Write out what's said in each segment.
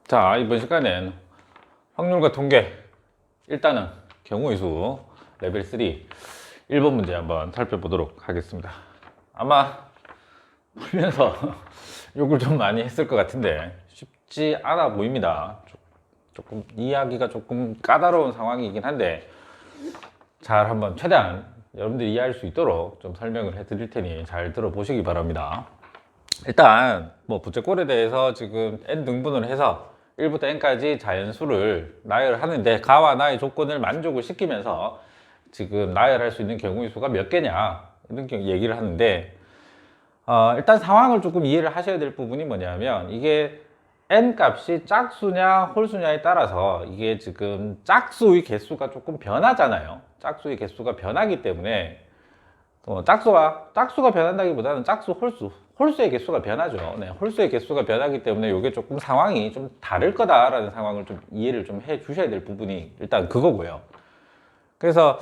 자, 이번 시간엔 확률과 통계, 일단은 경우의 수 레벨 3 1번 문제 한번 살펴보도록 하겠습니다. 아마 풀면서 욕을 좀 많이 했을 것 같은데 쉽지 않아 보입니다. 조금 이해하기가 조금 까다로운 상황이긴 한데 잘 한번 최대한 여러분들이 이해할 수 있도록 좀 설명을 해 드릴 테니 잘 들어보시기 바랍니다. 일단 뭐 부채꼴에 대해서 지금 n 등분을 해서 1부터 n까지 자연수를 나열하는데 가와 나의 조건을 만족을 시키면서 지금 나열할 수 있는 경우의 수가 몇 개냐 이런 얘기를 하는데 일단 상황을 조금 이해를 하셔야 될 부분이 뭐냐면 이게 n 값이 짝수냐 홀수냐에 따라서 이게 지금 짝수의 개수가 조금 변하잖아요. 짝수의 개수가 변하기 때문에 짝수가 변한다기보다는 짝수 홀수의 개수가 변하죠. 네, 홀수의 개수가 변하기 때문에 이게 조금 상황이 좀 다를 거다라는 상황을 좀 이해를 좀 해 주셔야 될 부분이 일단 그거고요. 그래서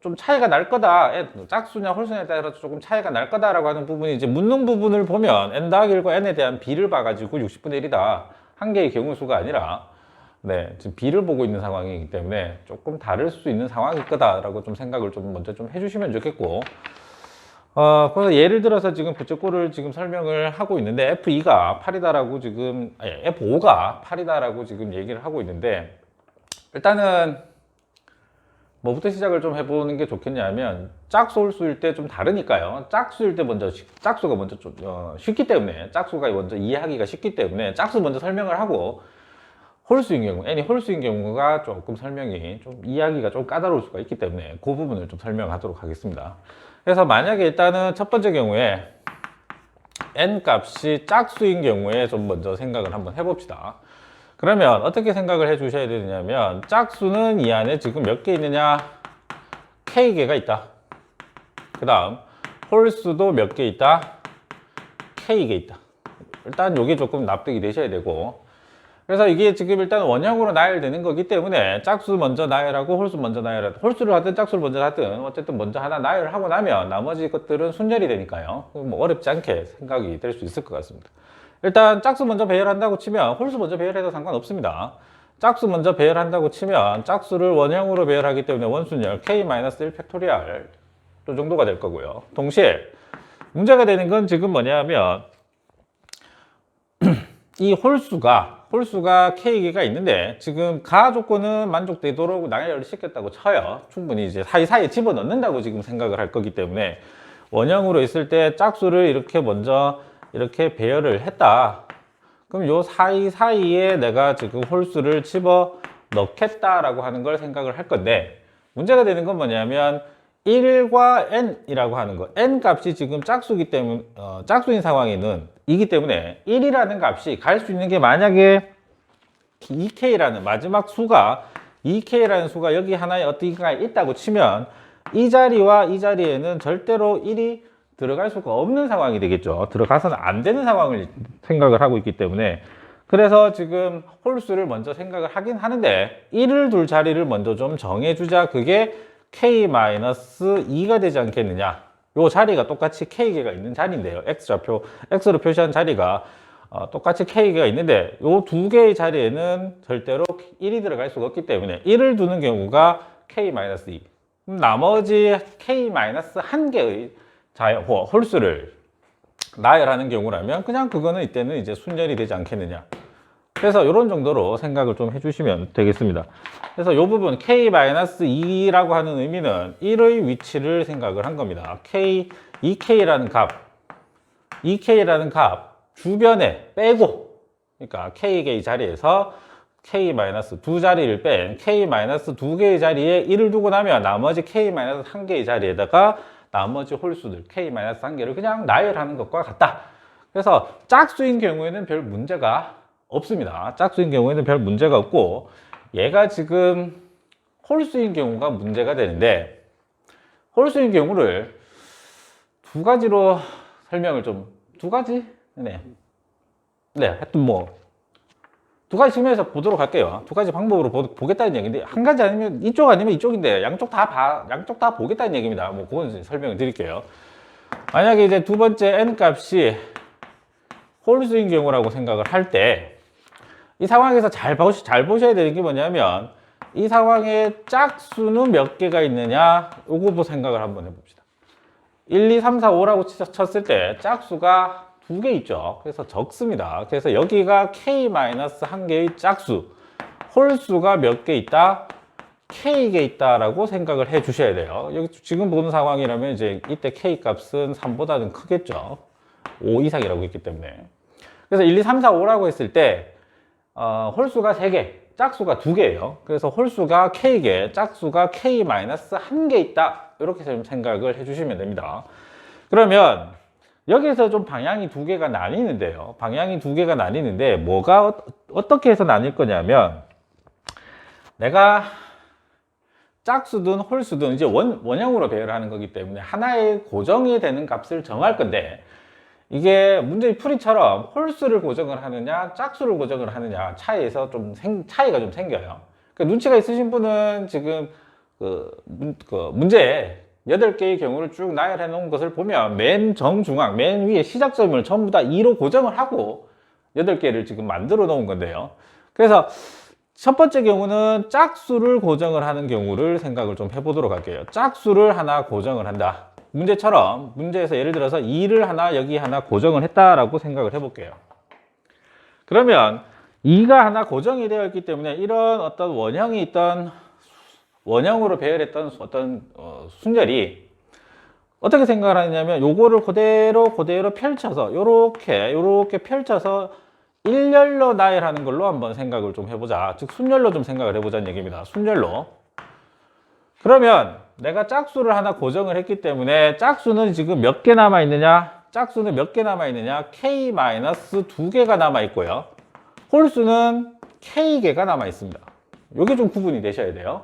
좀 차이가 날 거다. 짝수냐 홀수냐에 따라서 조금 차이가 날 거다라고 하는 부분이 이제 묻는 부분을 보면 n 더하기 1과 n에 대한 비를 봐가지고 60분의 1이다. 한 개의 경우 수가 아니라 지금 비를 보고 있는 상황이기 때문에 조금 다를 수 있는 상황일 거다라고 좀 생각을 좀 먼저 좀 해주시면 좋겠고, 그래서 예를 들어서 지금 부채꼴을 지금 설명을 하고 있는데 F2가 8이다라고 지금, F5가 8이다라고 지금 얘기를 하고 있는데 일단은 뭐부터 시작을 좀 해보는 게 좋겠냐면 짝수 홀수일 때 좀 다르니까요. 짝수일 때 먼저 짝수가 먼저 좀 쉽기 때문에 짝수가 먼저 이해하기가 쉽기 때문에 짝수 먼저 설명을 하고 홀수인 경우, n이 홀수인 경우가 조금 설명이 좀 이해하기가 좀 까다로울 수가 있기 때문에 그 부분을 좀 설명하도록 하겠습니다. 그래서 만약에 일단은 첫 번째 경우에 n 값이 짝수인 경우에 좀 먼저 생각을 한번 해봅시다. 그러면 어떻게 생각을 해 주셔야 되냐면 짝수는 이 안에 지금 몇 개 있느냐? k개가 있다. 그 다음 홀수도 몇 개 있다? k개 있다. 일단 요게 조금 납득이 되셔야 되고, 그래서 이게 지금 일단 원형으로 나열되는 거기 때문에 짝수 먼저 나열하고 홀수 먼저 나열하고, 홀수를 하든 짝수를 먼저 하든 어쨌든 먼저 하나 나열하고 나면 나머지 것들은 순절이 되니까요. 뭐 어렵지 않게 생각이 될 수 있을 것 같습니다. 일단 짝수 먼저 배열한다고 치면 홀수 먼저 배열해도 상관없습니다. 짝수 먼저 배열한다고 치면 짝수를 원형으로 배열하기 때문에 원순열 k-1 팩토리얼 이 정도가 될 거고요. 동시에 문제가 되는 건 지금 뭐냐면 이 홀수가 k개가 있는데 지금 가 조건은 만족되도록 나열을 시켰다고 쳐요. 충분히 이제 사이사이에 집어넣는다고 지금 생각을 할 거기 때문에 원형으로 있을 때 짝수를 이렇게 먼저 이렇게 배열을 했다. 그럼 요 사이사이에 내가 지금 홀수를 집어 넣겠다라고 하는 걸 생각을 할 건데, 문제가 되는 건 뭐냐면 1과 n이라고 하는 거, n 값이 지금 짝수기 때문에 짝수인 상황에는 이기 때문에 1이라는 값이 갈 수 있는 게 만약에 2k라는 마지막 수가 2k라는 수가 여기 하나에 어디가 있다고 치면 이 자리와 이 자리에는 절대로 1이 들어갈 수가 없는 상황이 되겠죠. 들어가서는 안 되는 상황을 생각을 하고 있기 때문에, 그래서 지금 홀수를 먼저 생각을 하긴 하는데 1을 둘 자리를 먼저 좀 정해주자. 그게 k-2가 되지 않겠느냐. 요 자리가 똑같이 k개가 있는 자리인데요. x로 표시한 자리가 똑같이 k개가 있는데 요 두 개의 자리에는 절대로 1이 들어갈 수가 없기 때문에 1을 두는 경우가 k-2. 나머지 k-1개의 홀수를 나열하는 경우라면 그냥 그거는 이때는 이제 순열이 되지 않겠느냐. 그래서 이런 정도로 생각을 좀 해주시면 되겠습니다. 그래서 이 부분 k-2라고 하는 의미는 1의 위치를 생각을 한 겁니다. 2k라는 값 주변에 빼고, 그러니까 k개의 자리에서 k-두 자리를 뺀 k-두 개의 자리에 1을 두고 나면 나머지 k-1 개의 자리에다가 나머지 홀수들 k-한 개를 그냥 나열하는 것과 같다. 그래서 짝수인 경우에는 별 문제가 없습니다. 짝수인 경우에는 별 문제가 없고, 얘가 지금 홀수인 경우가 문제가 되는데, 홀수인 경우를 두 가지로 설명을 두 가지? 하여튼 두 가지 측면에서 보도록 할게요. 두 가지 방법으로 보겠다는 얘기인데, 한 가지 아니면 이쪽인데 양쪽 다 보겠다는 얘기입니다. 그건 설명을 드릴게요. 만약에 이제 두 번째 n 값이 홀수인 경우라고 생각을 할 때 이 상황에서 잘 보셔야 되는 게 뭐냐면 이 상황에 짝수는 몇 개가 있느냐 요거 생각을 한번 해봅시다. 1, 2, 3, 4, 5라고 쳤을 때 짝수가 2개 있죠. 그래서 적습니다. 그래서 여기가 k-1개의 짝수, 홀수가 몇 개 있다? k개 있다라고 생각을 해 주셔야 돼요. 여기 지금 보는 상황이라면 이제 이때 k 값은 3보다는 크겠죠. 5 이상이라고 했기 때문에. 그래서 1, 2, 3, 4, 5라고 했을 때 홀수가 3개, 짝수가 2개예요. 그래서 홀수가 k개, 짝수가 k-1개 있다. 이렇게 좀 생각을 해주시면 됩니다. 그러면 여기서 좀 방향이 2개가 나뉘는데요. 방향이 2개가 나뉘는데 뭐가 어떻게 해서 나뉠 거냐면 내가 짝수든 홀수든 이제 원형으로 배열을 하는 거기 때문에 하나의 고정이 되는 값을 정할 건데 이게 문제의 풀이처럼 홀수를 고정을 하느냐 짝수를 고정을 하느냐 차이가 좀 생겨요. 그러니까 눈치가 있으신 분은 지금 문제 8개의 경우를 쭉 나열해 놓은 것을 보면 맨 정중앙 맨 위에 시작점을 전부 다 2로 고정을 하고 8개를 지금 만들어 놓은 건데요. 그래서 첫 번째 경우는 짝수를 고정을 하는 경우를 생각을 좀 해보도록 할게요. 짝수를 하나 고정을 한다. 문제처럼 문제에서 예를 들어서 2를 하나 여기 하나 고정을 했다라고 생각을 해볼게요. 그러면 2가 하나 고정이 되어 있기 때문에 이런 어떤 원형이 있던 원형으로 배열했던 어떤 순열이 어떻게 생각을 하냐면 요거를 그대로 펼쳐서 요렇게 펼쳐서 일렬로 나열하는 걸로 한번 생각을 좀 해보자. 즉 순열로 좀 생각을 해보자는 얘기입니다. 순열로. 그러면 내가 짝수를 하나 고정을 했기 때문에 짝수는 지금 몇 개 남아 있느냐? 짝수는 몇 개 남아 있느냐? k-2개가 남아 있고요. 홀수는 k개가 남아 있습니다. 이게 좀 구분이 되셔야 돼요.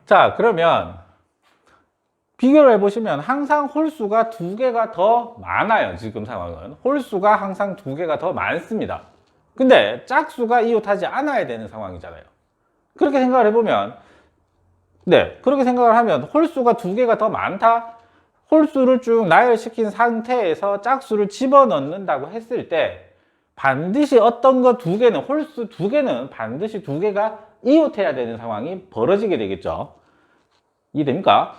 자, 그러면 비교를 해보시면 항상 홀수가 2개가 더 많아요. 지금 상황은 홀수가 항상 2개가 더 많습니다. 근데 짝수가 이웃하지 않아야 되는 상황이잖아요. 그렇게 생각을 해보면 그렇게 생각을 하면 홀수가 2개가 더 많다? 홀수를 쭉 나열시킨 상태에서 짝수를 집어넣는다고 했을 때 반드시 어떤 거 2개는 홀수 2개는 반드시 2개가 이웃해야 되는 상황이 벌어지게 되겠죠. 이해됩니까?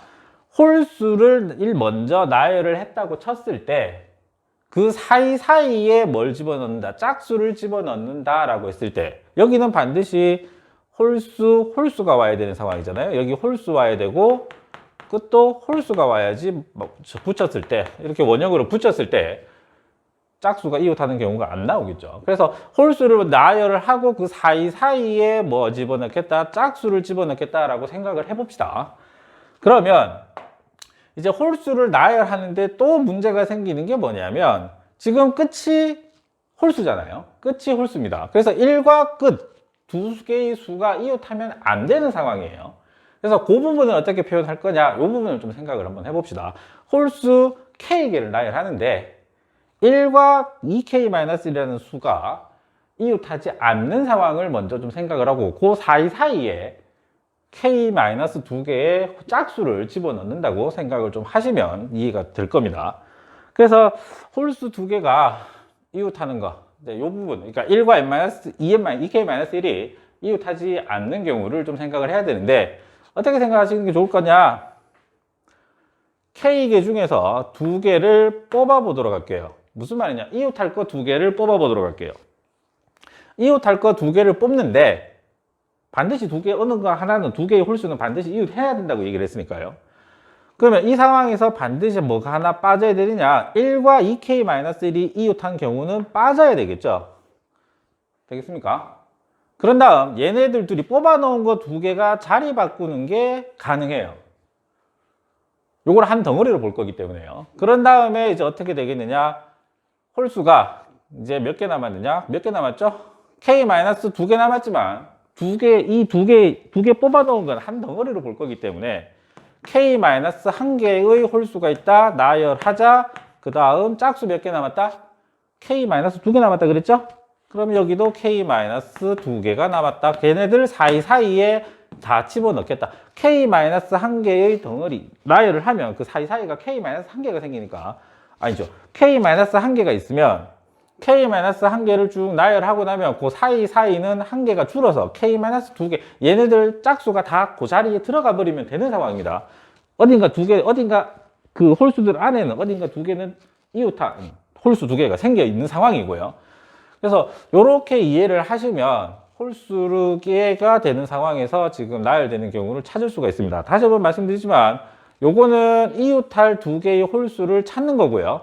홀수를 먼저 나열을 했다고 쳤을 때 그 사이사이에 뭘 집어넣는다? 짝수를 집어넣는다 라고 했을 때 여기는 반드시 홀수가 와야 되는 상황이잖아요. 여기 홀수 와야 되고 끝도 홀수가 와야지 붙였을 때 이렇게 원형으로 붙였을 때 짝수가 이웃하는 경우가 안 나오겠죠. 그래서 홀수를 나열을 하고 그 사이사이에 뭐 집어넣겠다? 짝수를 집어넣겠다라고 생각을 해봅시다. 그러면 이제 홀수를 나열하는데 또 문제가 생기는 게 뭐냐면 지금 끝이 홀수잖아요. 끝이 홀수입니다. 그래서 1과 끝 두 개의 수가 이웃하면 안 되는 상황이에요. 그래서 그 부분을 어떻게 표현할 거냐 이 부분을 좀 생각을 한번 해봅시다. 홀수 k개를 나열하는데 1과 2k-1이라는 수가 이웃하지 않는 상황을 먼저 좀 생각을 하고 그 사이사이에 k-2개의 짝수를 집어넣는다고 생각을 좀 하시면 이해가 될 겁니다. 그래서 홀수 2개가 이웃하는 거, 이 부분, 그러니까 1과 k-1이 이웃하지 않는 경우를 좀 생각을 해야 되는데 어떻게 생각하시는 게 좋을 거냐? k개 중에서 2개를 뽑아 보도록 할게요. 무슨 말이냐? 이웃할 거 2개를 뽑아 보도록 할게요. 이웃할 거 2개를 뽑는데 반드시 2개 어느 거 하나는 2개의 홀수는 반드시 이웃해야 된다고 얘기를 했으니까요. 그러면 이 상황에서 반드시 뭐가 하나 빠져야 되느냐? 1과 2k-1이 이웃한 경우는 빠져야 되겠죠. 되겠습니까? 그런 다음 얘네들 둘이 뽑아 놓은 거 2개가 자리 바꾸는 게 가능해요. 요걸 한 덩어리로 볼 거기 때문에요. 그런 다음에 이제 어떻게 되겠느냐? 홀수가 이제 몇 개 남았느냐? 몇 개 남았죠? k-2개 남았지만 두 개 뽑아 놓은 건 한 덩어리로 볼 거기 때문에 k-1개의 홀수가 있다. 나열하자. 그 다음 짝수 몇 개 남았다? k-2개 남았다 그랬죠? 그럼 여기도 k-2개가 남았다. 걔네들 사이사이에 다 집어넣겠다. k-1개의 덩어리 나열을 하면 그 사이사이가 k-1개가 생기니까 아니죠. k-1개가 있으면 K-1개를 쭉 나열하고 나면 그 사이사이는 한 개가 줄어서 K-2개, 얘네들 짝수가 다 그 자리에 들어가 버리면 되는 상황입니다. 어딘가 두 개, 어딘가 그 홀수들 안에는 어딘가 두 개는 이웃한 홀수 두 개가 생겨 있는 상황이고요. 그래서 이렇게 이해를 하시면 홀수 개가 되는 상황에서 지금 나열되는 경우를 찾을 수가 있습니다. 다시 한번 말씀드리지만 요거는 이웃할 두 개의 홀수를 찾는 거고요.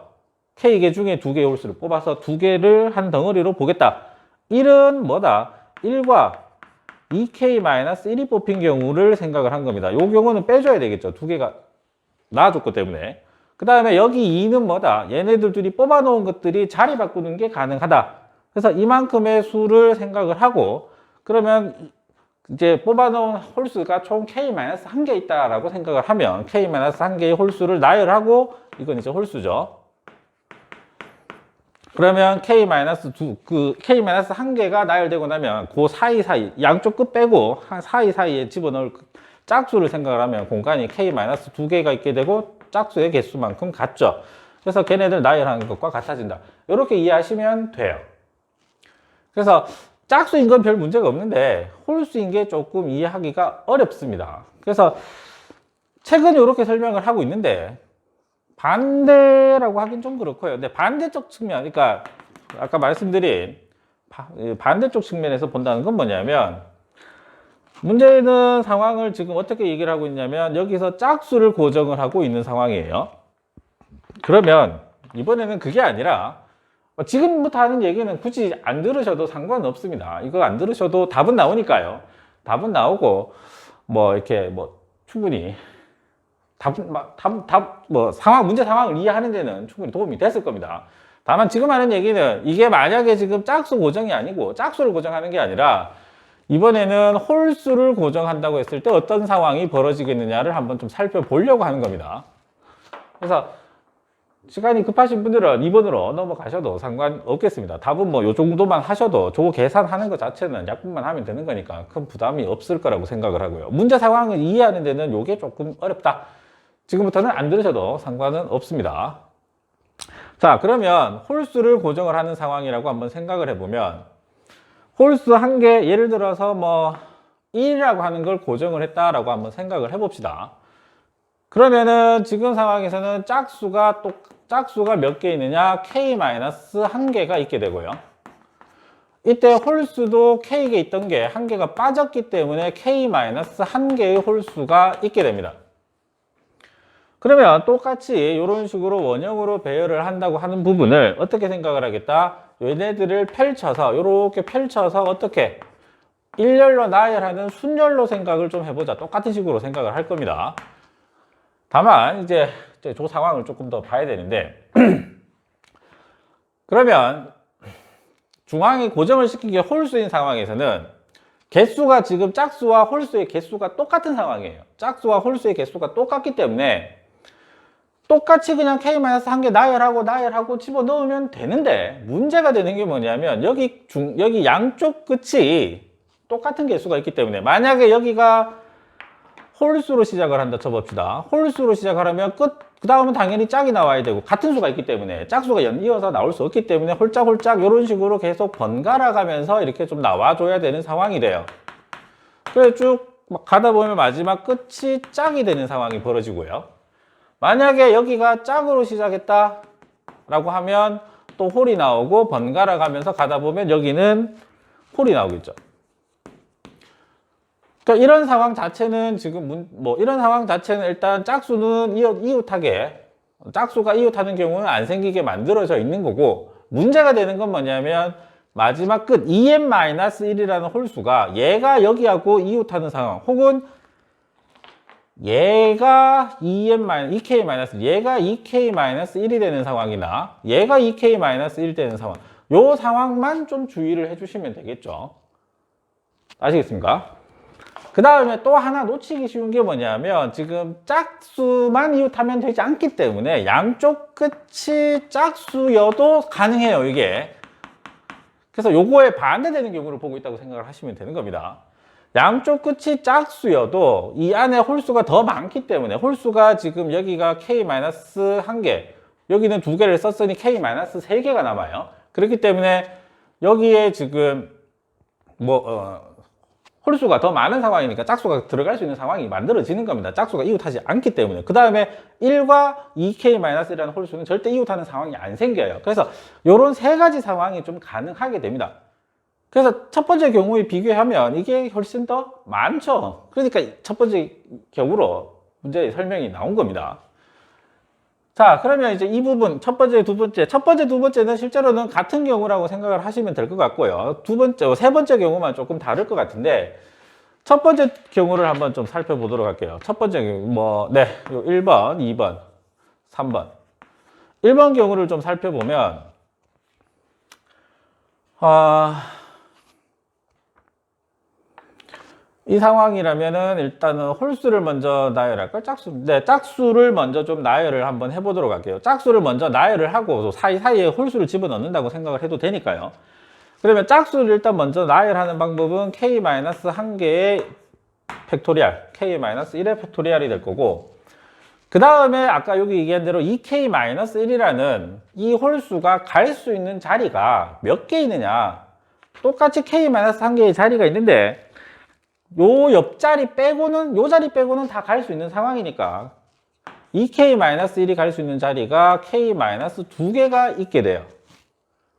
K개 중에 두 개의 홀수를 뽑아서 두 개를 한 덩어리로 보겠다. 1은 뭐다? 1과 2K-1이 뽑힌 경우를 생각을 한 겁니다. 요 경우는 빼줘야 되겠죠. 두 개가 나와줬기 때문에. 그 다음에 여기 2는 뭐다? 얘네들 둘이 뽑아놓은 것들이 자리 바꾸는 게 가능하다. 그래서 이만큼의 수를 생각을 하고, 그러면 이제 뽑아놓은 홀수가 총 K-1개 있다라고 생각을 하면 K-1개의 홀수를 나열하고, 이건 이제 홀수죠. 그러면 K-1개가 나열되고 나면 그 사이사이, 양쪽 끝 빼고 사이사이에 집어넣을 짝수를 생각을 하면 공간이 K-2개가 있게 되고 짝수의 개수만큼 같죠. 그래서 걔네들 나열하는 것과 같아진다. 이렇게 이해하시면 돼요. 그래서 짝수인 건 별 문제가 없는데 홀수인 게 조금 이해하기가 어렵습니다. 그래서 책은 이렇게 설명을 하고 있는데 반대라고 하긴 좀 그렇고요. 근데 반대쪽 측면, 그러니까 아까 말씀드린 반대쪽 측면에서 본다는 건 뭐냐면, 문제는 상황을 지금 어떻게 얘기를 하고 있냐면 여기서 짝수를 고정을 하고 있는 상황이에요. 그러면 이번에는 그게 아니라 지금부터 하는 얘기는 굳이 안 들으셔도 상관없습니다. 이거 안 들으셔도 답은 나오니까요. 답은 나오고 뭐 이렇게 뭐 충분히 문제 상황을 이해하는 데는 충분히 도움이 됐을 겁니다. 다만 지금 하는 얘기는 이게 만약에 지금 짝수 고정이 아니고 짝수를 고정하는 게 아니라 이번에는 홀수를 고정한다고 했을 때 어떤 상황이 벌어지겠느냐를 한번 좀 살펴보려고 하는 겁니다. 그래서 시간이 급하신 분들은 2번으로 넘어가셔도 상관없겠습니다. 답은 뭐 요 정도만 하셔도 저거 계산하는 것 자체는 약분만 하면 되는 거니까 큰 부담이 없을 거라고 생각을 하고요. 문제 상황을 이해하는 데는 요게 조금 어렵다. 지금부터는 안 들으셔도 상관은 없습니다. 자, 그러면 홀수를 고정을 하는 상황이라고 한번 생각을 해보면 홀수 한 개, 예를 들어서 뭐 1이라고 하는 걸 고정을 했다라고 한번 생각을 해봅시다. 그러면은 지금 상황에서는 짝수가 몇 개 있느냐? K-1개가 있게 되고요. 이때 홀수도 K개 있던 게 한 개가 빠졌기 때문에 K-1개의 홀수가 있게 됩니다. 그러면 똑같이 이런 식으로 원형으로 배열을 한다고 하는 부분을 어떻게 생각을 하겠다? 얘네들을 펼쳐서 이렇게 펼쳐서 어떻게 일렬로 나열하는 순열로 생각을 좀 해보자. 똑같은 식으로 생각을 할 겁니다. 다만 이제 저 상황을 조금 더 봐야 되는데 그러면 중앙에 고정을 시킨 게 홀수인 상황에서는 개수가 지금 짝수와 홀수의 개수가 똑같은 상황이에요. 짝수와 홀수의 개수가 똑같기 때문에 똑같이 그냥 K-1개 나열하고 집어넣으면 되는데 문제가 되는 게 뭐냐면 여기 양쪽 끝이 똑같은 개수가 있기 때문에 만약에 여기가 홀수로 시작을 한다 쳐봅시다. 홀수로 시작을 하면 그 다음은 당연히 짝이 나와야 되고 같은 수가 있기 때문에 짝수가 연이어서 나올 수 없기 때문에 홀짝홀짝 이런 식으로 계속 번갈아 가면서 이렇게 좀 나와줘야 되는 상황이 돼요. 그래서 쭉 막 가다 보면 마지막 끝이 짝이 되는 상황이 벌어지고요. 만약에 여기가 짝으로 시작했다 라고 하면 또 홀이 나오고 번갈아 가면서 가다 보면 여기는 홀이 나오겠죠. 그러니까 이런 상황 자체는 지금 이런 상황 자체는 일단 짝수는 이웃하게 짝수가 이웃하는 경우는 안 생기게 만들어져 있는 거고 문제가 되는 건 뭐냐면 마지막 끝 2n-1이라는 홀수가 얘가 여기하고 이웃하는 상황 혹은 얘가 2k-1 얘가 2k-1이 되는 상황이나 얘가 2k-1 되는 상황 요 상황만 좀 주의를 해주시면 되겠죠. 아시겠습니까? 그 다음에 또 하나 놓치기 쉬운 게 뭐냐면 지금 짝수만 이웃하면 되지 않기 때문에 양쪽 끝이 짝수여도 가능해요 이게. 그래서 요거에 반대되는 경우를 보고 있다고 생각을 하시면 되는 겁니다. 양쪽 끝이 짝수여도 이 안에 홀수가 더 많기 때문에 홀수가 지금 여기가 K-1개 여기는 2개를 썼으니 K-3개가 남아요. 그렇기 때문에 여기에 지금 홀수가 더 많은 상황이니까 짝수가 들어갈 수 있는 상황이 만들어지는 겁니다. 짝수가 이웃하지 않기 때문에. 그 다음에 1과 2k-1이라는 홀수는 절대 이웃하는 상황이 안 생겨요. 그래서 이런 세 가지 상황이 좀 가능하게 됩니다. 그래서 첫 번째 경우에 비교하면 이게 훨씬 더 많죠. 그러니까 첫 번째 경우로 문제의 설명이 나온 겁니다. 자, 그러면 이제 이 부분, 첫 번째, 두 번째는 실제로는 같은 경우라고 생각을 하시면 될 것 같고요. 세 번째 경우만 조금 다를 것 같은데, 첫 번째 경우를 한번 좀 살펴보도록 할게요. 첫 번째 경우, 1번, 2번, 3번. 1번 경우를 좀 살펴보면, 이 상황이라면은 일단은 홀수를 먼저 나열할까요? 짝수를 먼저 좀 나열을 한번 해보도록 할게요. 짝수를 먼저 나열을 하고 사이사이에 홀수를 집어넣는다고 생각을 해도 되니까요. 그러면 짝수를 일단 먼저 나열하는 방법은 k-1개의 팩토리얼, k-1의 팩토리얼이 될 거고, 그 다음에 아까 여기 얘기한 대로 2k-1이라는 이 홀수가 갈 수 있는 자리가 몇 개 있느냐. 똑같이 k-1개의 자리가 있는데, 요 옆자리 빼고는, 요 자리 빼고는 다 갈 수 있는 상황이니까 2k-1이 갈 수 있는 자리가 k-2개가 있게 돼요.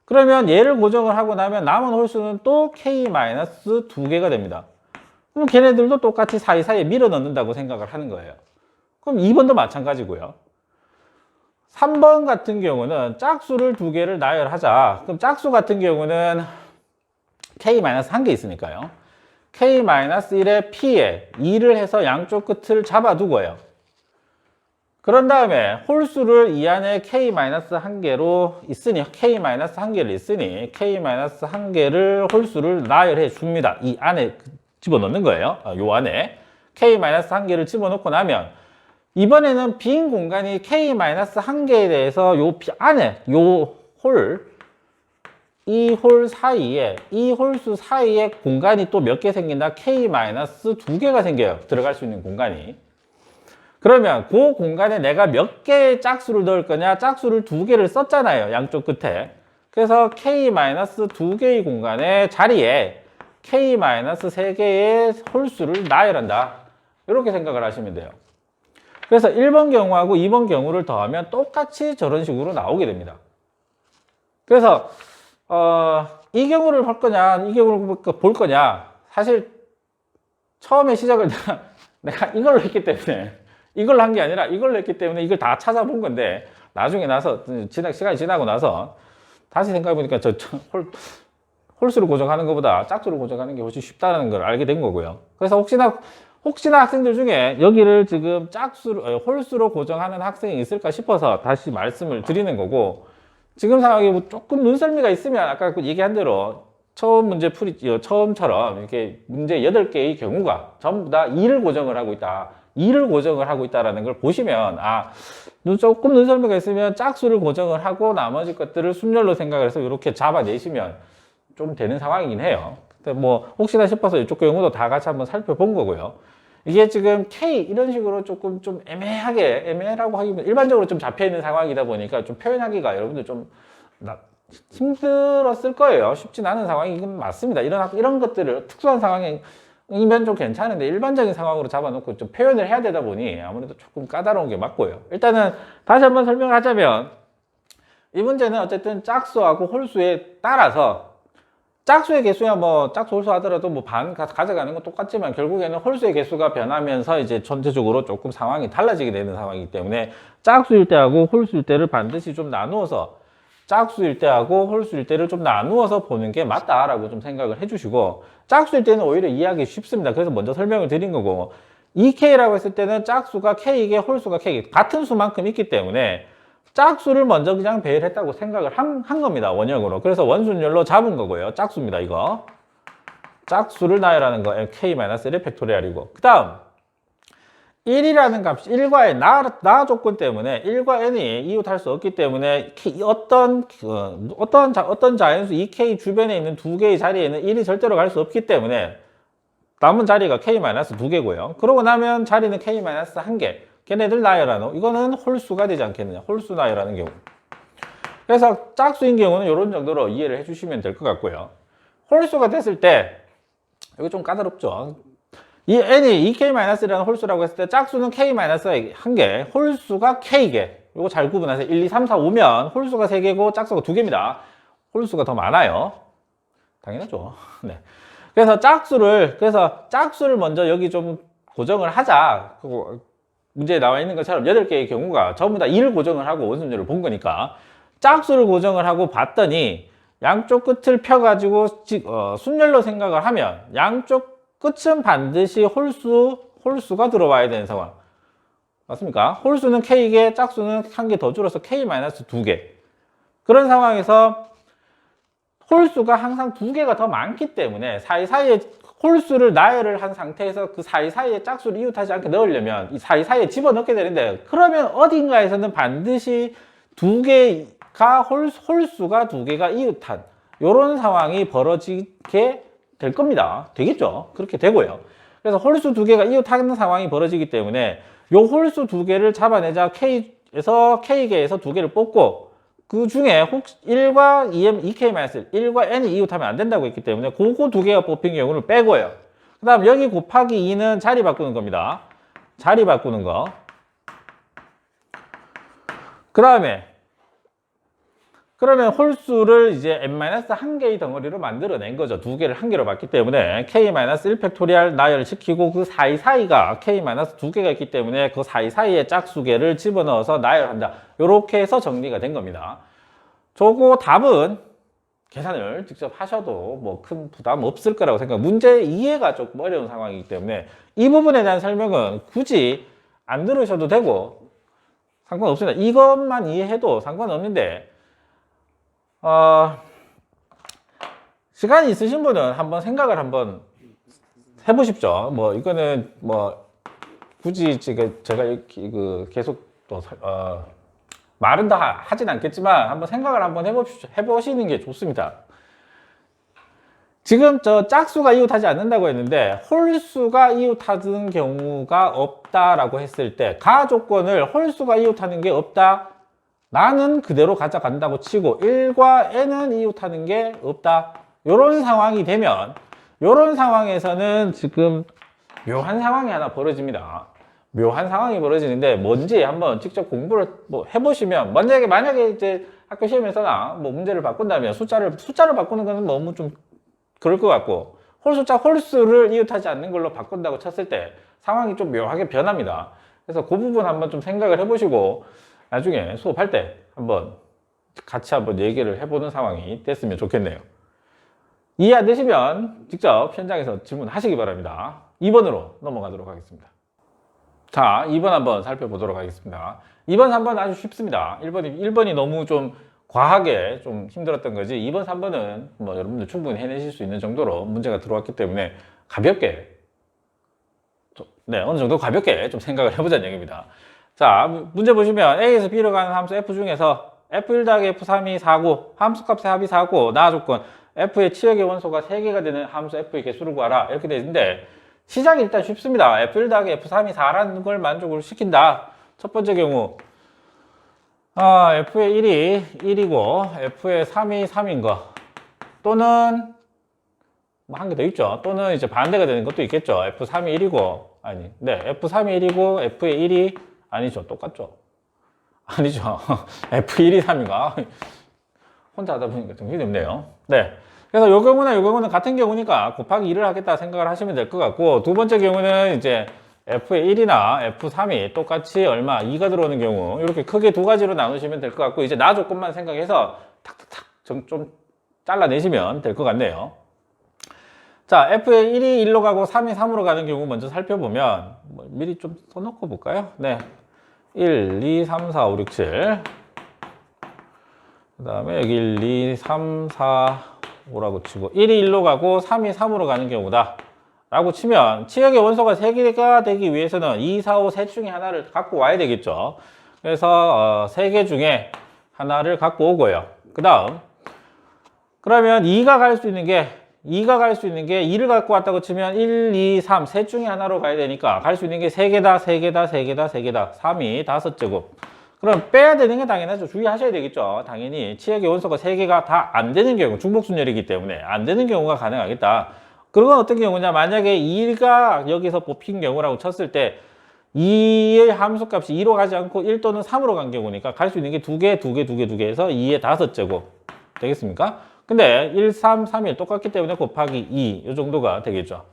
그러면 얘를 고정을 하고 나면 남은 홀수는 또 k-2개가 됩니다. 그럼 걔네들도 똑같이 사이사이에 밀어 넣는다고 생각을 하는 거예요. 그럼 2번도 마찬가지고요. 3번 같은 경우는 짝수를 2개를 나열하자. 그럼 짝수 같은 경우는 k-1개 있으니까요. k-1의 p에 2를 해서 양쪽 끝을 잡아두고요. 그런 다음에 홀수를 이 안에 k-1개로 있으니 k-1개를 있으니 k-1개를 홀수를 나열해 줍니다. 이 안에 집어넣는 거예요. 요 안에 k-1개를 집어넣고 나면 이번에는 빈 공간이 k-1개에 대해서 요 안에 이 홀 사이에, 이 홀수 사이에 공간이 또 몇 개 생긴다? k-2개가 생겨요. 들어갈 수 있는 공간이. 그러면 그 공간에 내가 몇 개의 짝수를 넣을 거냐? 짝수를 2개를 썼잖아요. 양쪽 끝에. 그래서 k-2개의 공간의 자리에 k-3개의 홀수를 나열한다. 이렇게 생각을 하시면 돼요. 그래서 1번 경우하고 2번 경우를 더하면 똑같이 저런 식으로 나오게 됩니다. 그래서 이 경우를 볼 거냐, 이 경우를 볼 거냐. 사실 처음에 시작을 내가 이걸로 했기 때문에, 이걸로 한 게 아니라 이걸로 했기 때문에 이걸 다 찾아본 건데, 나중에 나서 시간이 지나고 나서 다시 생각해보니까 홀수를 고정하는 것보다 짝수를 고정하는 게 훨씬 쉽다는 걸 알게 된 거고요. 그래서 혹시나 학생들 중에 여기를 지금 홀수로 고정하는 학생이 있을까 싶어서 다시 말씀을 드리는 거고, 지금 상황에 뭐 조금 눈썰미가 있으면 아까 얘기한 대로 처음처럼 이렇게 문제 8개의 경우가 전부 다 2를 고정을 하고 있다. 2를 고정을 하고 있다라는 걸 보시면, 조금 눈썰미가 있으면 짝수를 고정을 하고 나머지 것들을 순열로 생각을 해서 이렇게 잡아내시면 좀 되는 상황이긴 해요. 근데 뭐 혹시나 싶어서 이쪽 경우도 다 같이 한번 살펴본 거고요. 이게 지금 K 이런 식으로 조금 좀 애매하고 하기보다 일반적으로 좀 잡혀 있는 상황이다 보니까 좀 표현하기가 여러분들 좀 힘들었을 거예요. 쉽진 않은 상황이긴 맞습니다. 이런 것들을 특수한 상황이면 좀 괜찮은데 일반적인 상황으로 잡아놓고 좀 표현을 해야 되다 보니 아무래도 조금 까다로운 게 맞고요. 일단은 다시 한번 설명하자면 이 문제는 어쨌든 짝수하고 홀수에 따라서 짝수의 개수야 짝수 홀수 하더라도 반 가져가는 건 똑같지만 결국에는 홀수의 개수가 변하면서 이제 전체적으로 조금 상황이 달라지게 되는 상황이기 때문에 짝수일 때하고 홀수일 때를 반드시 좀 나누어서 짝수일 때하고 홀수일 때를 좀 나누어서 보는 게 맞다라고 좀 생각을 해주시고, 짝수일 때는 오히려 이해하기 쉽습니다. 그래서 먼저 설명을 드린 거고, 2K라고 했을 때는 짝수가 K이게 홀수가 K이게 같은 수만큼 있기 때문에 짝수를 먼저 그냥 배열했다고 생각을 한 겁니다. 원형으로. 그래서 원순열로 잡은 거고요. 짝수입니다. 이거. 짝수를 나열하는 거 k-1의 팩토리얼이고, 그 다음 1이라는 값이 1과의 나 조건 때문에 1과 n이 이웃할 수 없기 때문에 어떤 자연수 2k 주변에 있는 두 개의 자리에는 1이 절대로 갈 수 없기 때문에 남은 자리가 k-2개고요. 그러고 나면 자리는 k-1개. 걔네들 나열하는, 이거는 홀수가 되지 않겠느냐. 홀수 나열하는 경우. 그래서 짝수인 경우는 이런 정도로 이해를 해주시면 될 것 같고요. 홀수가 됐을 때, 이거 좀 까다롭죠. 이 n이 2k-1이라는 홀수라고 했을 때 짝수는 k-1개, 홀수가 k개. 이거 잘 구분하세요. 1, 2, 3, 4, 5면 홀수가 3개고 짝수가 2개입니다. 홀수가 더 많아요. 당연하죠. 네. 그래서 짝수를 먼저 여기 좀 고정을 하자. 문제에 나와 있는 것처럼 8개의 경우가 전부 다 2를 고정을 하고 원순위를 본 거니까 짝수를 고정을 하고 봤더니 양쪽 끝을 펴가지고 순열로 생각을 하면 양쪽 끝은 반드시 홀수가 들어와야 되는 상황. 맞습니까? 홀수는 K개, 짝수는 한 개 더 줄어서 K-2개. 그런 상황에서 홀수가 항상 2개가 더 많기 때문에 사이사이에 홀수를 나열을 한 상태에서 그 사이사이에 짝수를 이웃하지 않게 넣으려면 이 사이사이에 집어넣게 되는데 그러면 어딘가에서는 반드시 2개가 홀수가 2개가 이웃한 이런 상황이 벌어지게 될 겁니다. 되겠죠? 그렇게 되고요. 그래서 홀수 2개가 이웃하는 상황이 벌어지기 때문에 요 홀수 2개를 잡아내자 K에서 K개에서 2개를 뽑고 그 중에 혹시 1과 2k-1, 1과 n이 이웃하면 안 된다고 했기 때문에 그거 2개가 뽑힌 경우를 빼고요. 그 다음 여기 곱하기 2는 자리 바꾸는 겁니다. 자리 바꾸는 거. 그 다음에 그러면 홀수를 이제 n-1개의 덩어리로 만들어낸 거죠. 2개를 1개로 봤기 때문에 k-1팩토리얼 나열시키고 그 사이사이가 k-2개가 있기 때문에 그 사이사이에 짝수개를 집어넣어서 나열한다. 이렇게 해서 정리가 된 겁니다. 저거 답은 계산을 직접 하셔도 뭐 큰 부담 없을 거라고 생각합니다. 문제 이해가 조금 어려운 상황이기 때문에 이 부분에 대한 설명은 굳이 안 들으셔도 되고 상관없습니다. 이것만 이해해도 상관없는데 시간이 있으신 분은 한번 생각을 한번 해보십시오. 뭐 이거는 뭐 굳이 제가 이렇게 계속 또 말은 다 하진 않겠지만 한번 생각을 한번 해보시는 게 좋습니다. 지금 저 짝수가 이웃하지 않는다고 했는데 홀수가 이웃하는 경우가 없다라고 했을 때 가조건을 홀수가 이웃하는 게 없다. 나는 그대로 가져간다고 치고 1과 n은 이웃하는 게 없다. 이런 상황이 되면 이런 상황에서는 지금 묘한 상황이 하나 벌어집니다. 묘한 상황이 벌어지는데 뭔지 한번 직접 공부를 뭐 해보시면 만약에 이제 학교 시험에서나 뭐 문제를 바꾼다면 숫자를 바꾸는 거는 너무 좀 그럴 것 같고 홀수를 이웃하지 않는 걸로 바꾼다고 쳤을 때 상황이 좀 묘하게 변합니다. 그래서 그 부분 한번 좀 생각을 해보시고 나중에 수업할 때 같이 한번 얘기를 해보는 상황이 됐으면 좋겠네요. 이해 안 되시면 직접 현장에서 질문하시기 바랍니다. 2번으로 넘어가도록 하겠습니다. 자, 2번 한번 살펴보도록 하겠습니다. 2번, 3번 아주 쉽습니다. 1번이 너무 좀 과하게 좀 힘들었던 거지 2번, 3번은 뭐 여러분들 충분히 해내실 수 있는 정도로 문제가 들어왔기 때문에 가볍게 어느 정도 가볍게 좀 생각을 해보자는 얘기입니다. 자, 문제 보시면 A에서 B로 가는 함수 F 중에서 F1 더하기 F3이 4고 함수값의 합이 4고 나 조건 F의 치역의 원소가 3개가 되는 함수 F의 개수를 구하라 이렇게 되어 있는데 시작이 일단 쉽습니다. F1 더하기 F3이 4라는 걸 만족을 시킨다. 첫 번째 경우 F의 1이 1이고 F의 3이 3인 거 또는 뭐 한 개 더 있죠. 또는 이제 반대가 되는 것도 있겠죠. F3이 1이고 F3이 1이고 F의 1이 아니죠. 똑같죠. 아니죠. F1이 3인가? 혼자 하다 보니까 좀 힘드네요. 네. 그래서 요 경우는 같은 경우니까 곱하기 2를 하겠다 생각을 하시면 될 것 같고 두 번째 경우는 이제 F의 1이나 F3이 똑같이 얼마? 2가 들어오는 경우 이렇게 크게 두 가지로 나누시면 될 것 같고 이제 나 조건만 생각해서 탁탁탁 좀 잘라내시면 될 것 같네요. 자, F의 1이 1로 가고 3이 3으로 가는 경우 먼저 살펴보면 미리 좀 써놓고 볼까요? 네. 1, 2, 3, 4, 5, 6, 7 그 다음에 여기 1, 2, 3, 4, 5라고 치고 1이 1로 가고 3이 3으로 가는 경우다 라고 치면 치역의 원소가 3개가 되기 위해서는 2, 4, 5 셋 중에 하나를 갖고 와야 되겠죠. 그래서 3개 중에 하나를 갖고 오고요. 그 다음 그러면 2가 갈 수 있는 게 2를 갖고 왔다고 치면 1, 2, 3 셋 중에 하나로 가야 되니까 갈 수 있는 게 3개다 3개다 3개다 3개다 3이 5제곱 그럼 빼야 되는 게 당연하죠. 주의하셔야 되겠죠. 당연히 치역의 원소가 3개가 다 안 되는 경우, 중복순열이기 때문에 안 되는 경우가 가능하겠다. 그건 어떤 경우냐, 만약에 2가 여기서 뽑힌 경우라고 쳤을 때 2의 함수값이 2로 가지 않고 1 또는 3으로 간 경우니까 갈 수 있는 게 2개, 2개, 2개, 2개 해서 2의 5제곱 되겠습니까? 근데 1, 3, 3, 1 똑같기 때문에 곱하기 2 이 정도가 되겠죠.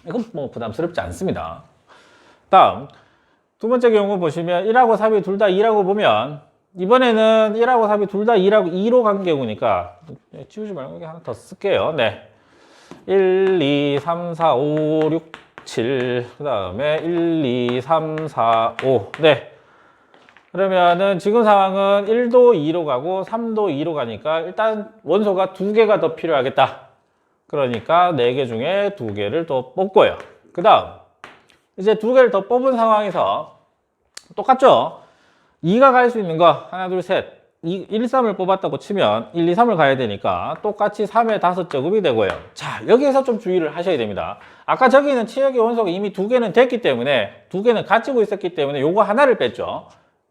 이건 뭐 부담스럽지 않습니다. 다음 두 번째 경우 보시면 1하고 3이 둘 다 2라고 보면 이번에는 1하고 3이 둘 다 2로 간 경우니까 지우지 말고 여기 하나 더 쓸게요. 네, 1, 2, 3, 4, 5, 6, 7 그 다음에 1, 2, 3, 4, 5 네, 그러면은 지금 상황은 1도 2로 가고 3도 2로 가니까 일단 원소가 2개가 더 필요하겠다. 그러니까 4개 중에 2개를 또 뽑고요. 그 다음 이제 2개를 더 뽑은 상황에서 똑같죠? 2가 갈 수 있는 거 하나 둘 셋 1, 3을 뽑았다고 치면 1, 2, 3을 가야 되니까 똑같이 3의 5제곱이 되고요. 자, 여기에서 좀 주의를 하셔야 됩니다. 아까 저기는 치역의 원소가 이미 2개는 됐기 때문에 2개는 가지고 있었기 때문에 요거 하나를 뺐죠.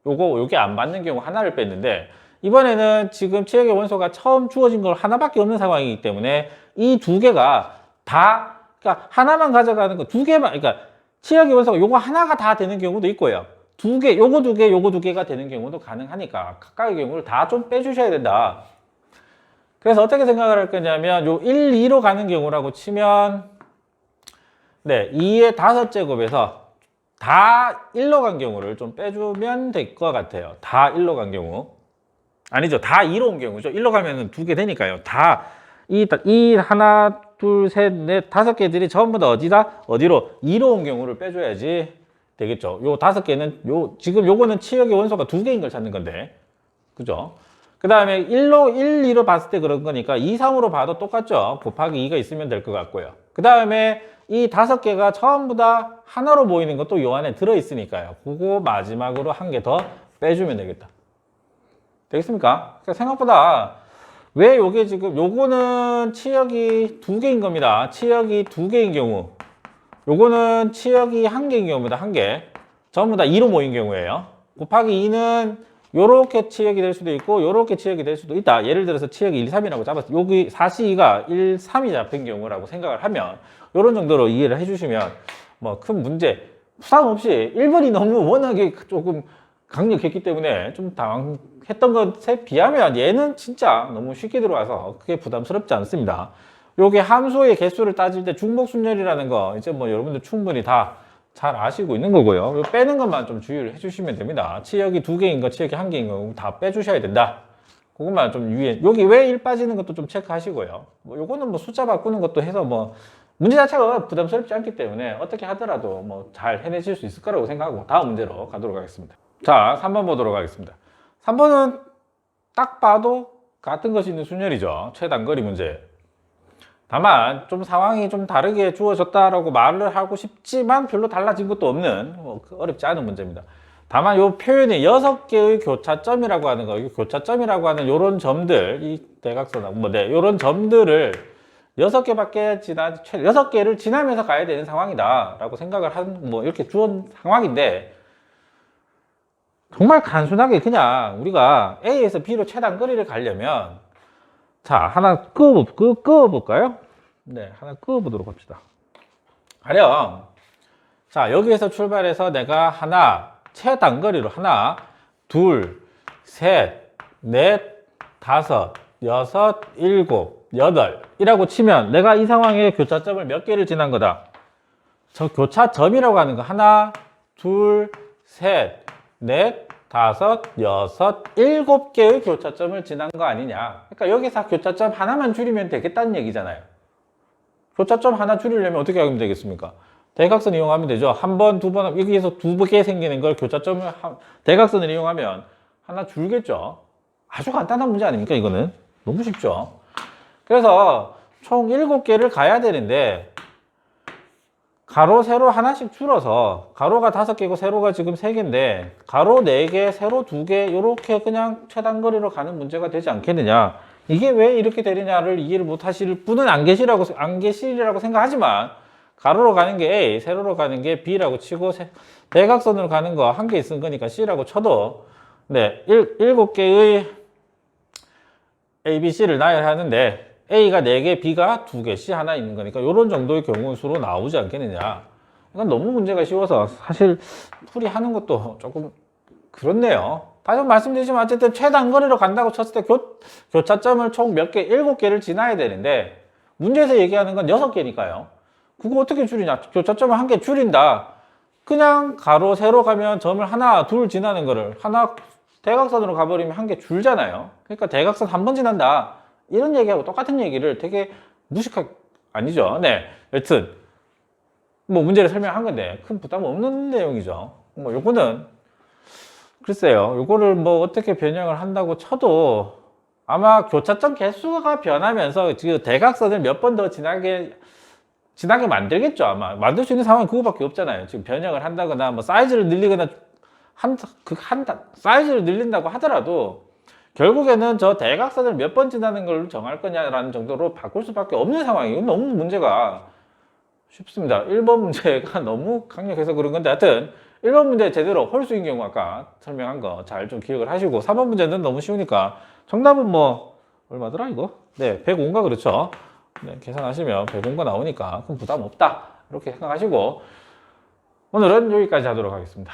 요게 안 맞는 경우 하나를 뺐는데 이번에는 지금 치역의 원소가 처음 주어진 걸 하나밖에 없는 상황이기 때문에 이 2개가 다 그러니까 하나만 가져가는 거 2개만 그러니까 치역의 원소가 요거 하나가 다 되는 경우도 있고요. 2개, 요거 2개, 요거 2개가 되는 경우도 가능하니까 각각의 경우를 다 좀 빼주셔야 된다. 그래서 어떻게 생각을 할 거냐면 요 1, 2로 가는 경우라고 치면 네, 2의 5제곱에서 다 1로 간 경우를 좀 빼주면 될 것 같아요. 다 1로 간 경우. 아니죠. 다 2로 온 경우죠. 1로 가면 2개 되니까요. 이 하나, 둘, 셋, 넷, 5개들이 전부 다 어디로? 2로 온 경우를 빼줘야지 되겠죠. 요 5개는, 지금 요거는 치역의 원소가 2개인 걸 찾는 건데. 그죠? 그 다음에 1, 2로 봤을 때 그런 거니까 2, 3으로 봐도 똑같죠. 곱하기 2가 있으면 될 것 같고요. 그 다음에 이 5개가 전부 다 하나로 보이는 것도 요 안에 들어있으니까요. 그거 마지막으로 한 개 더 빼주면 되겠다. 되겠습니까? 그러니까 생각보다 왜 요게 지금 요거는 치역이 2개인 겁니다. 치역이 2개인 경우 요거는 치역이 1개인 경우입니다. 1개 전부 다 2로 모인 경우예요. 곱하기 2는 요렇게 치역이 될 수도 있고 요렇게 치역이 될 수도 있다. 예를 들어서 치역이 1, 3이라고 잡았어요. 여기 4C2가 1, 3이 잡힌 경우라고 생각을 하면 요런 정도로 이해를 해주시면 뭐 큰 문제 부담 없이 1번이 너무 워낙에 조금 강력했기 때문에 좀 당황했던 것에 비하면 얘는 진짜 너무 쉽게 들어와서 크게 부담스럽지 않습니다. 요게 함수의 개수를 따질 때 중복순열이라는 거 이제 뭐 여러분들 충분히 다 잘 아시고 있는 거고요. 요 빼는 것만 좀 주의를 해주시면 됩니다. 치역이 2개인 거, 치역이 1개인 거 다 빼주셔야 된다. 그것만 좀 유의해. 여기 왜 1 빠지는 것도 좀 체크하시고요. 뭐 요거는 뭐 숫자 바꾸는 것도 해서 뭐 문제 자체가 부담스럽지 않기 때문에 어떻게 하더라도 뭐 잘 해내실 수 있을 거라고 생각하고 다음 문제로 가도록 하겠습니다. 자, 3번 보도록 하겠습니다. 3번은 딱 봐도 같은 것이 있는 순열이죠. 최단거리 문제. 다만 좀 상황이 좀 다르게 주어졌다라고 말을 하고 싶지만 별로 달라진 것도 없는 뭐 어렵지 않은 문제입니다. 다만 이 표현이 6개의 교차점이라고 하는 거, 교차점이라고 하는 요런 점들, 이 대각선하고 뭐 네, 요런 점들을 6개를 지나면서 가야 되는 상황이다라고 생각을 뭐 이렇게 주은 상황인데 정말 단순하게 그냥 우리가 A에서 B로 최단거리를 가려면 자, 하나 그어볼까요? 네, 하나 그어보도록 합시다. 가령, 자, 여기에서 출발해서 내가 최단거리로 하나, 둘, 셋, 넷, 다섯, 여섯, 일곱, 여덟 이라고 치면 내가 이 상황에 교차점을 몇 개를 지난 거다? 저 교차점이라고 하는 거 하나, 둘, 셋, 넷, 다섯, 여섯, 7개의 교차점을 지난 거 아니냐. 그러니까 여기서 교차점 하나만 줄이면 되겠다는 얘기잖아요. 교차점 하나 줄이려면 어떻게 하면 되겠습니까? 대각선 이용하면 되죠. 한 번, 두 번, 여기에서 2개 생기는 걸 교차점을 대각선을 이용하면 하나 줄겠죠. 아주 간단한 문제 아닙니까? 이거는 너무 쉽죠. 그래서 총 7개를 가야 되는데 가로, 세로 하나씩 줄어서 가로가 5개고 세로가 지금 3개인데 가로 4개, 세로 2개 이렇게 그냥 최단거리로 가는 문제가 되지 않겠느냐. 이게 왜 이렇게 되느냐를 이해를 못 하실 분은 안 계시리라고 생각하지만 가로로 가는 게 A, 세로로 가는 게 B라고 치고 대각선으로 가는 거 한 개 있은 거니까 C라고 쳐도 네, 7개의 A, B, C를 나열하는데 A가 4개, B가 2개, C 하나 있는 거니까 이런 정도의 경우 수로 나오지 않겠느냐. 이건 너무 문제가 쉬워서 사실 풀이하는 것도 조금 그렇네요. 다시 한번 말씀드리지만 어쨌든 최단거리로 간다고 쳤을 때 교차점을 총 몇 개, 7개를 지나야 되는데 문제에서 얘기하는 건 6개니까요. 그거 어떻게 줄이냐? 교차점을 1개 줄인다. 그냥 가로, 세로 가면 점을 하나, 둘 지나는 거를 하나 대각선으로 가버리면 1개 줄잖아요. 그러니까 대각선 한 번 지난다. 이런 얘기하고 똑같은 얘기를 되게 무식하게, 아니죠. 네. 여튼, 뭐 문제를 설명한 건데 큰 부담 없는 내용이죠. 뭐 요거는, 글쎄요. 요거를 뭐 어떻게 변형을 한다고 쳐도 아마 교차점 개수가 변하면서 지금 대각선을 몇 번 더 지나게 만들겠죠. 아마 만들 수 있는 상황은 그거밖에 없잖아요. 지금 변형을 한다거나 뭐 사이즈를 늘리거나 사이즈를 늘린다고 하더라도 결국에는 저 대각선을 몇 번 지나는 걸 정할 거냐라는 정도로 바꿀 수밖에 없는 상황이에요. 너무 문제가 쉽습니다. 1번 문제가 너무 강력해서 그런 건데 하여튼 1번 문제 제대로 홀수인 경우 아까 설명한 거 잘 좀 기억을 하시고 4번 문제는 너무 쉬우니까 정답은 뭐 얼마더라 이거? 네, 105인가 그렇죠. 네, 계산하시면 105가 나오니까 큰 부담 없다 이렇게 생각하시고 오늘은 여기까지 하도록 하겠습니다.